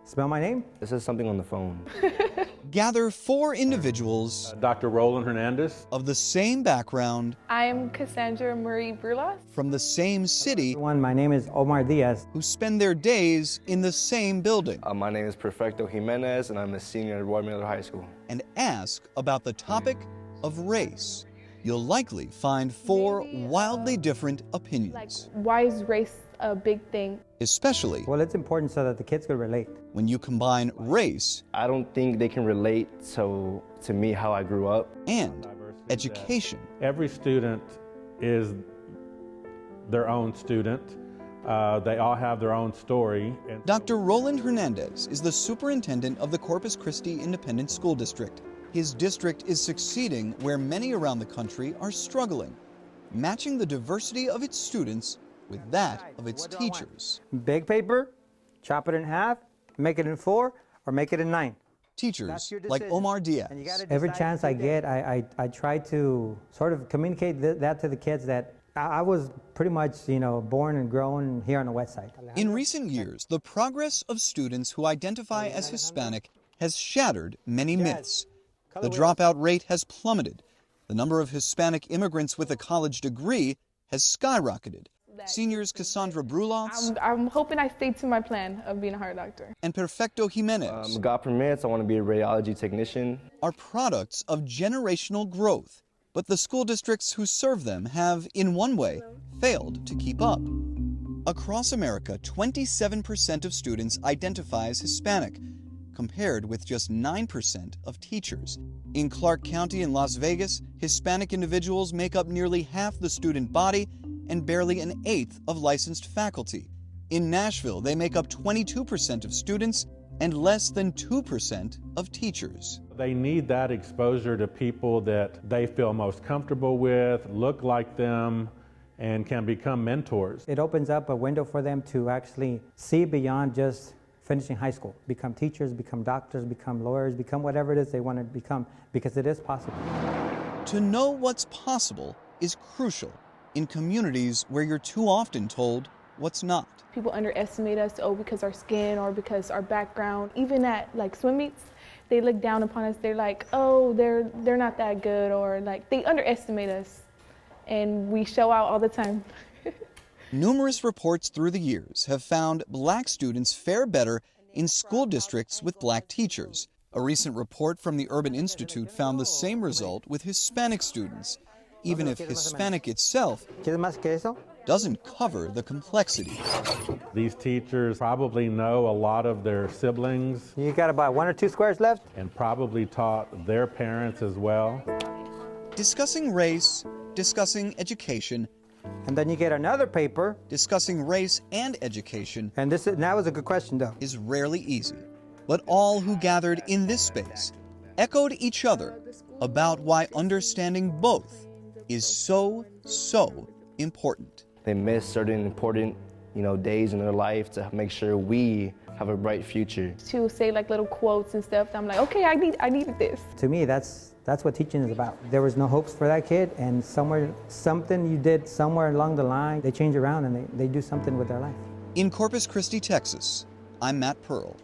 Spell my name? This is something on the phone. Gather 4 individuals Dr. Roland Hernandez. of the same background, I am Cassandra Marie Brulas. from the same city, Everyone, my name is Omar Diaz. who spend their days in the same building, My name is Perfecto Jimenez, and I'm a senior at Roy Miller High School. and ask about the topic of race. You'll likely find 4 wildly different opinions, Why is race a big thing? especially Well, it's important so that the kids could relate. when you combine race I don't think they can relate to me how I grew up. and education. Every student is their own student. They all have their own story. And Dr. Roland Hernandez is the superintendent of the Corpus Christi Independent School District. His district is succeeding where many around the country are struggling, matching the diversity of its students with that of its teachers. Big paper, chop it in half, make it in 4, or make it in 9. Teachers like Omar Diaz. Every chance I get, I try to sort of communicate that to the kids that I was pretty much, born and grown here on the west side. In recent years, the progress of students who identify as Hispanic has shattered many myths. The dropout rate has plummeted. The number of Hispanic immigrants with a college degree has skyrocketed. Seniors Cassandra Brulas I'm hoping I stay to my plan of being a heart doctor. and Perfecto Jimenez God permits, I want to be a radiology technician. are products of generational growth, but the school districts who serve them have, in one way, failed to keep up. Across America, 27% of students identify as Hispanic, compared with just 9% of teachers. In Clark County in Las Vegas, Hispanic individuals make up nearly half the student body and barely an eighth of licensed faculty. In Nashville, they make up 22% of students and less than 2% of teachers. they need that exposure to people that they feel most comfortable with, look like them, and can become mentors. It opens up a window for them to actually see beyond just finishing high school, become teachers, become doctors, become lawyers, become whatever it is they want to become, because it is possible. To know what's possible is crucial in communities where you're too often told what's not. People underestimate us, because our skin or because our background. Even at swim meets, they look down upon us. They're like, oh, they're not that good, or they underestimate us, and we show out all the time. Numerous reports through the years have found black students fare better in school districts with black teachers. A recent report from the Urban Institute found the same result with Hispanic students, even if Hispanic itself doesn't cover the complexity. These teachers probably know a lot of their siblings You got about 1 or 2 squares left? and probably taught their parents as well. Discussing race, discussing education, And then you get another paper, discussing race and education and that was a good question though. is rarely easy. But all who gathered in this space echoed each other about why understanding both is so important. They miss certain important, days in their life to make sure we have a bright future. To say little quotes and stuff, I'm like, okay, I needed this. To me, that's what teaching is about. There was no hopes for that kid, and something you did somewhere along the line, they change around and they do something with their life. In Corpus Christi, Texas, I'm Matt Pearl.